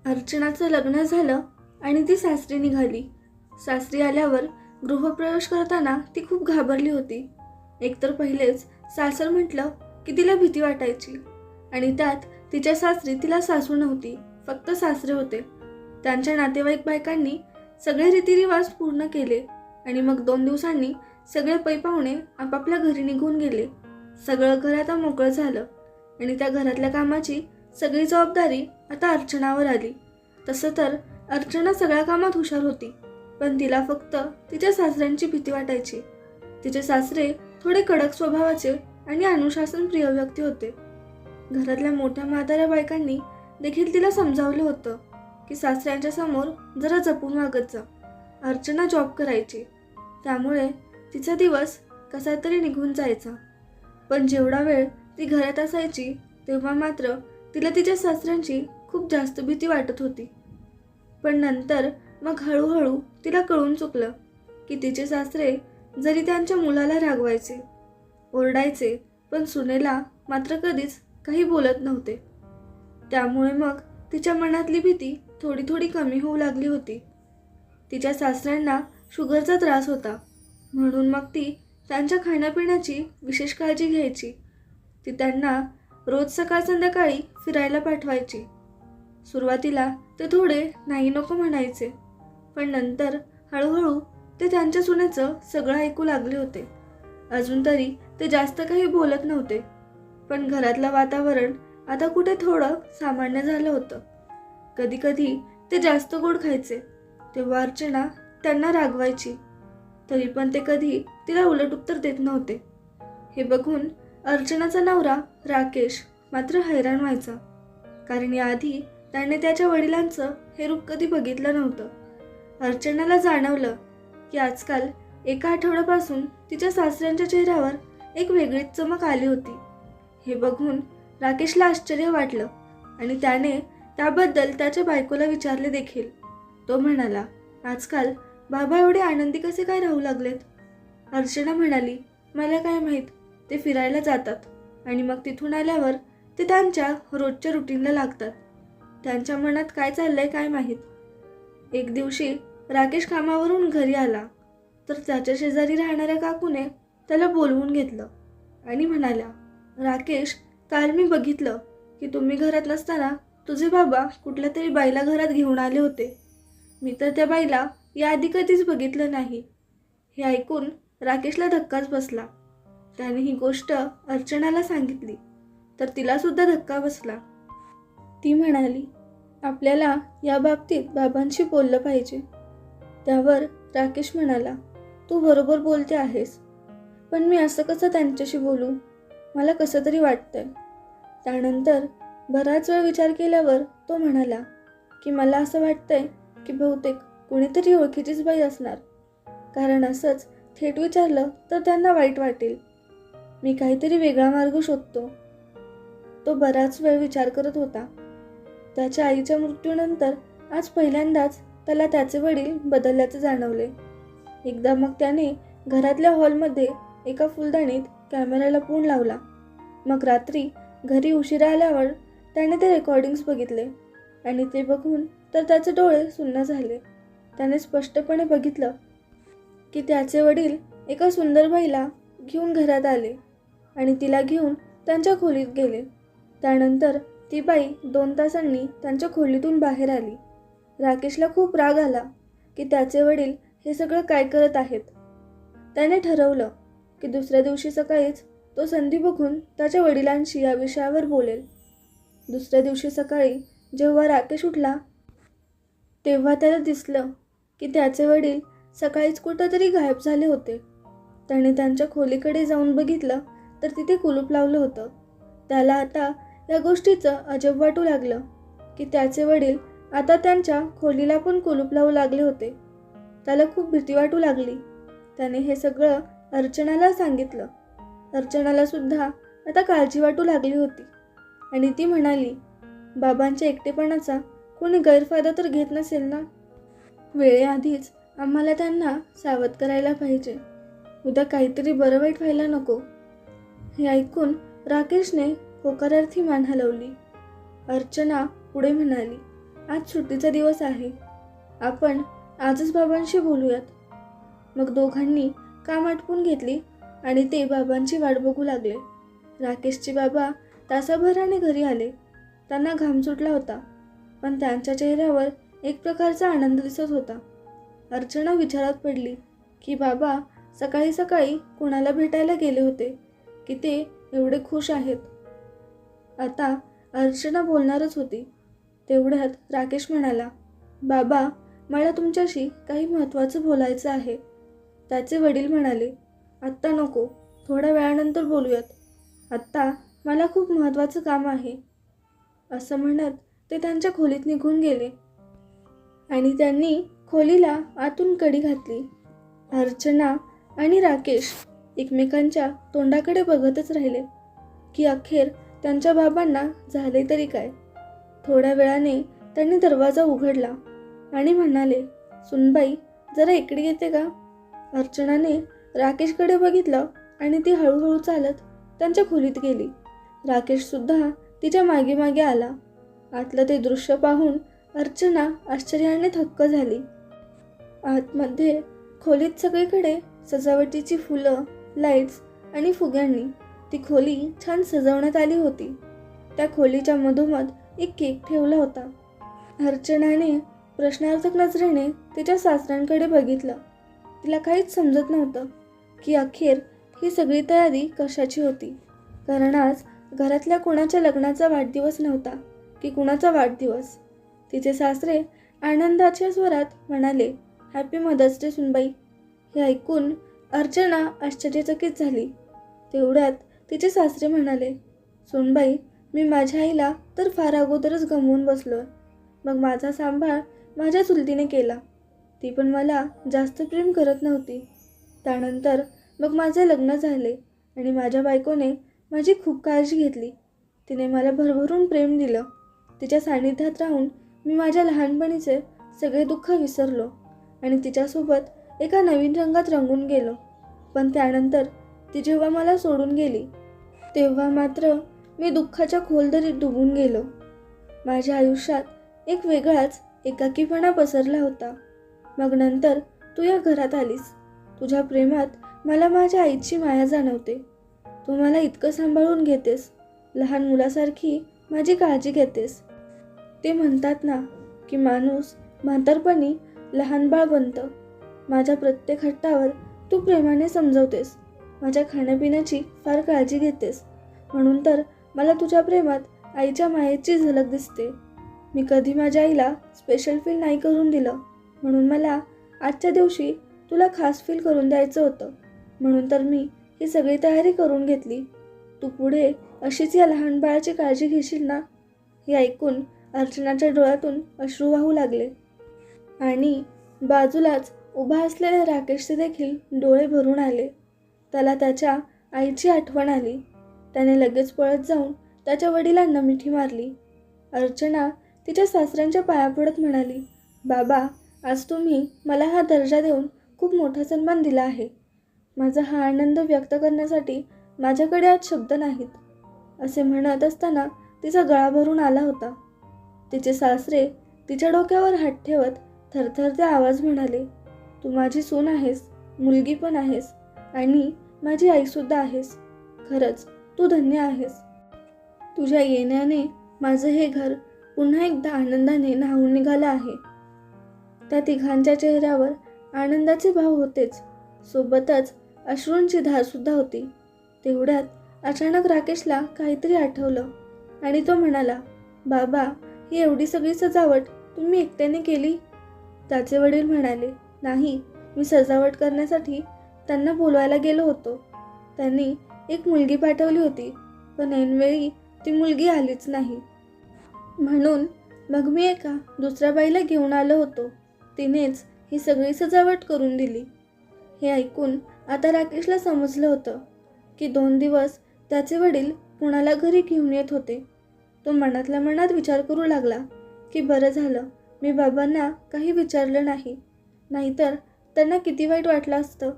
अर्चनाचं लग्न झालं आणि ती सासरी निघाली. सासरी आल्यावर गृहप्रवेश करताना ती खूप घाबरली होती. एकतर पहिलेच सासर म्हटलं की तिला भीती वाटायची आणि त्यात तिच्या सासरी तिला सासू नव्हती, फक्त सासरे होते. त्यांच्या नातेवाईक बायकांनी सगळे रीतिरिवाज पूर्ण केले आणि मग 2 दिवसांनी सगळे पै पाहुणे आपापल्या घरी निघून गेले. सगळं घर आता मोकळं झालं आणि त्या घरातल्या कामाची सगळी जबाबदारी आता अर्चनावर आली. तसं तर अर्चना सगळ्या कामात हुशार होती, पण तिला फक्त तिच्या सासऱ्यांची भीती वाटायची. तिचे सासरे थोडे कडक स्वभावाचे आणि अनुशासनप्रिय व्यक्ती होते. घरातल्या मोठ्या म्हाताऱ्या बायकांनी देखील तिला समजावलं होतं की सासऱ्यांच्या समोर जरा जपून वागत जा. अर्चना जॉब करायची, त्यामुळे तिचा दिवस कसा तरी निघून जायचा. पण जेवढा वेळ ती घरात असायची तेव्हा मात्र तिला तिच्या सासऱ्यांची खूप जास्त भीती वाटत होती. पण नंतर मग हळूहळू तिला कळून चुकलं की तिचे सासरे जरी त्यांच्या मुलाला रागवायचे, ओरडायचे, पण सुनेला मात्र कधीच काही बोलत नव्हते. त्यामुळे मग तिच्या मनातली भीती थोडी थोडी कमी होऊ लागली होती. तिच्या सासऱ्यांना शुगरचा त्रास होता, म्हणून मग ती त्यांच्या खाण्यापिण्याची विशेष काळजी घ्यायची. ती त्यांना रोज सकाळ संध्याकाळी फिरायला पाठवायची. सुरुवातीला ते थोडे नाही नको म्हणायचे, पण नंतर हळूहळू ते त्यांच्या सुनेचं सगळं ऐकू लागले होते. अजून तरी ते जास्त काही बोलत नव्हते, पण घरातलं वातावरण आता कुठे थोडं सामान्य झालं होतं. कधी कधी ते जास्त गोड खायचे, तेव्हा अर्चना त्यांना रागवायची, तरी पण ते कधी तिला उलट उत्तर देत नव्हते. हे बघून अर्चनाचा नवरा राकेश मात्र हैराण व्हायचा, कारण याआधी त्याने त्याच्या वडिलांचं हे रूप कधी बघितलं नव्हतं. अर्चनाला जाणवलं की आजकाल एका आठवड्यापासून तिच्या सासऱ्यांच्या चेहऱ्यावर एक वेगळीच चमक आली होती. हे बघून राकेशला आश्चर्य वाटलं आणि त्याने त्याबद्दल त्याच्या बायकोला विचारले देखील. तो म्हणाला, आजकाल बाबा एवढे आनंदी कसे काय राहू लागलेत? अर्चना म्हणाली, मला काय माहीत, ते फिरायला जातात आणि मग तिथून आल्यावर ते त्यांच्या रोजच्या रुटीनला लागतात. त्यांच्या मनात काय चाललंय काय माहीत. एक दिवशी राकेश कामावरून घरी आला तर त्याच्या शेजारी राहणाऱ्या काकूने त्याला बोलवून घेतलं आणि म्हणाल्या, राकेश, काल मी बघितलं की तुम्ही घरात नसताना तुझे बाबा कुठल्या तरी बाईला घरात घेऊन आले होते. मी तर त्या बाईला याआधी कधीच बघितलं नाही. हे ऐकून राकेशला धक्काच बसला. त्याने ही गोष्ट अर्चनाला सांगितली तर तिला सुद्धा धक्का बसला. ती म्हणाली, आपल्याला या बाबतीत बाबांशी बोललं पाहिजे. त्यावर राकेश म्हणाला, तू बरोबर बोलते आहेस, पण मी असं कसं त्यांच्याशी बोलू? मला कसं तरी वाटतंय. त्यानंतर बराच वेळ विचार केल्यावर तो म्हणाला की मला असं वाटतंय की बहुतेक कुणीतरी ओळखीचीच बाई असणार, कारण असंच थेट विचारलं तर त्यांना वाईट वाटेल. मी काहीतरी वेगळा मार्ग शोधतो. तो बराच वेळ विचार करत होता. त्याच्या आईच्या मृत्यूनंतर आज पहिल्यांदाच त्याला त्याचे वडील बदलल्याचे जाणवले. एकदा मग त्याने घरातल्या हॉलमध्ये एका फुलदाणीत कॅमेरा लपवून लावला. मग रात्री घरी उशिरा आल्यावर त्याने ते रेकॉर्डिंग्स बघितले आणि ते बघून तर त्याचे डोळे सुन्न झाले. त्याने स्पष्टपणे बघितलं की त्याचे वडील एका सुंदर बाईला घेऊन घरात आले आणि तिला घेऊन त्यांच्या खोलीत गेले. त्यानंतर ती बाई 2 तासांनी त्यांच्या खोलीतून बाहेर आली. राकेशला खूप राग आला की त्याचे वडील हे सगळं काय करत आहेत. त्याने ठरवलं की दुसऱ्या दिवशी सकाळीच तो संधी बघून त्याच्या वडिलांशी या विषयावर बोलेल. दुसऱ्या दिवशी सकाळी जेव्हा राकेश उठला तेव्हा त्याला दिसलं की त्याचे वडील सकाळीच कुठंतरी गायब झाले होते. त्याने त्यांच्या खोलीकडे जाऊन बघितलं तर तिथे कुलूप लावलं होतं. त्याला आता या गोष्टीचं अजब वाटू लागलं की त्याचे वडील आता त्यांच्या खोलीला पण कुलूप लावू लागले होते. त्याला खूप भीती वाटू लागली. त्याने हे सगळं अर्चनाला सांगितलं. अर्चनाला सुद्धा आता काळजी वाटू लागली होती आणि ती म्हणाली, बाबांच्या एकटेपणाचा कोणी गैरफायदा तर घेत नसेल ना? वेळेआधीच आम्हाला त्यांना सावध करायला पाहिजे. उद्या काहीतरी बरं वाईट व्हायला नको. हे ऐकून राकेशने होकारार्थी मान हलवली. अर्चना पुढे म्हणाली, आज सुट्टीचा दिवस आहे. आपण आजच बाबांशी बोलूयात. मग दोघांनी काम आटपून घेतली आणि ते बाबांची वाट बघू लागले. राकेशचे बाबा तासाभराने घरी आले. त्यांना घाम सुटला होता, पण त्यांच्या चेहऱ्यावर एक प्रकारचा आनंद दिसत होता. अर्चना विचारात पडली की बाबा सकाळी सकाळी कोणाला भेटायला गेले होते की ते एवढे खुश आहेत. आता अर्चना बोलणारच होती, तेवढ्यात राकेश म्हणाला, बाबा मला तुमच्याशी काही महत्त्वाचं बोलायचं आहे. त्याचे वडील म्हणाले, आत्ता नको, थोड्या वेळानंतर बोलूयात. आत्ता मला खूप महत्त्वाचं काम आहे. असं म्हणत ते त्यांच्या खोलीत निघून गेले आणि त्यांनी खोलीला आतून कडी घातली. अर्चना आणि राकेश एकमेकांच्या तोंडाकडे बघतच राहिले की अखेर त्यांच्या बाबांना झाले तरी काय. थोड्या वेळाने त्यांनी दरवाजा उघडला आणि म्हणाले, सुनबाई जरा इकडे येते का? अर्चनाने राकेशकडे बघितलं आणि ती हळूहळू चालत त्यांच्या खोलीत गेली. राकेश सुद्धा तिच्या मागे मागे आला. आतलं ते दृश्य पाहून अर्चना आश्चर्याने थक्क झाली. आतमध्ये खोलीत सगळीकडे सजावटीची फुलं, लाईट्स आणि फुग्यांनी ती खोली छान सजवण्यात आली होती. त्या खोलीच्या मधोमध एक केक ठेवला होता. अर्चनाने प्रश्नार्थक नजरेने तिच्या सासऱ्यांकडे बघितलं. तिला काहीच समजत नव्हतं की अखेर ही सगळी तयारी कशाची होती. कारण आज घरातल्या कोणाच्या लग्नाचा वाढदिवस नव्हता की कुणाचा वाढदिवस. तिचे सासरे आनंदाच्या स्वरात म्हणाले, हॅपी मदर्स डे सुनबाई. हे ऐकून अर्चना आश्चर्यचकित झाली. तेवढ्यात तिचे सासरे म्हणाले, सुनबाई मी माझ्या आईला तर फार अगोदरच गमवून बसलोय. मग माझा सांभाळ माझ्या चुलतीने केला. ती पण मला जास्त प्रेम करत नव्हती. त्यानंतर मग माझे लग्न झाले आणि माझ्या बायकोने माझी खूप काळजी घेतली. तिने मला भरभरून प्रेम दिलं. तिच्या सानिध्यात राहून मी माझ्या लहानपणीचे सगळे दुःख विसरलो आणि तिच्यासोबत एका नवीन रंगात रंगून गेलो. पण त्यानंतर ती जेव्हा मला सोडून गेली तेव्हा मात्र मी दुःखाच्या खोलदरीत डुबून गेलो. माझ्या आयुष्यात एक वेगळाच एकाकीपणा पसरला होता. मग नंतर तू या घरात आलीस. तुझ्या प्रेमात मला माझ्या आईची माया जाणवते. तू मला इतकं सांभाळून घेतेस, लहान मुलासारखी माझी काळजी घेतेस. ते म्हणतात ना की माणूस म्हातारपणी लहान बाळ बनतं. माझ्या प्रत्येक हट्टावर तू प्रेमाने समजवतेस. माझ्या खाण्यापिण्याची फार काळजी घेतेस. म्हणून तर मला तुझ्या प्रेमात आईच्या मायेची झलक दिसते. मी कधी माझ्या आईला स्पेशल फील नाही करून दिलं, म्हणून मला आजच्या दिवशी तुला खास फील करून द्यायचं होतं. म्हणून तर मी ही सगळी तयारी करून घेतली. तू पुढे अशीच या लहान बाळाची काळजी घेशील ना? हे ऐकून अर्चनाच्या डोळ्यातून अश्रू वाहू लागले आणि बाजूलाच उभा असलेल्या राकेशचे देखील डोळे भरून आले. त्याला त्याच्या आईची आठवण आली. त्याने लगेच पळत जाऊन त्याच्या वडिलांना मिठी मारली. अर्चना तिच्या सासऱ्यांच्या पाया पडत म्हणाली, बाबा आज तुम्ही मला हा दर्जा देऊन खूप मोठा सन्मान दिला आहे. माझा हा आनंद व्यक्त करण्यासाठी माझ्याकडे आज शब्द नाहीत. असे म्हणत असताना तिचा गळा भरून आला होता. तिचे सासरे तिच्या डोक्यावर हात ठेवत थरथरते आवाज म्हणाले, तू माझी सून आहेस, मुलगी पण आहेस आणि माझी आईसुद्धा आहेस. खरंच तू धन्य आहेस. तुझ्या येण्याने माझं हे घर पुन्हा एकदा आनंदाने न्हाऊन निघालं आहे. त्या तिघांच्या चेहऱ्यावर आनंदाचे भाव होतेच, सोबतच अश्रूंची धारसुद्धा होती. तेवढ्यात अचानक राकेशला काहीतरी आठवलं आणि तो म्हणाला, बाबा ही एवढी सगळी सजावट तुम्ही एकट्याने केली? त्याचे वडील म्हणाले, नाही, मी सजावट करण्यासाठी त्यांना बोलवायला गेलो होतो. त्यांनी एक मुलगी पाठवली होती, पण ऐनवेळी ती मुलगी आलीच नाही. म्हणून मग मी एका दुसऱ्या बाईला घेऊन आलो होतो. तिनेच ही सगळी सजावट करून दिली. हे ऐकून आता राकेशला समजलं होतं की 2 दिवस त्याचे वडील कुणाला घरी घेऊन येत होते. तो मनातल्या मनात विचार करू लागला की बरं झालं मी बाबांना काही विचारलं नाही, नाहीतर त्यांना किती वाईट वाटलं असतं.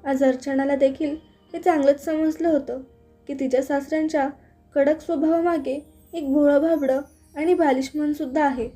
आज अर्चनाला देखील हे चांगलंच समजलं होतं की तिच्या सासऱ्यांच्या कडक स्वभावामागे एक भोळं भाबडं आणि बालिश मनसुद्धा आहे.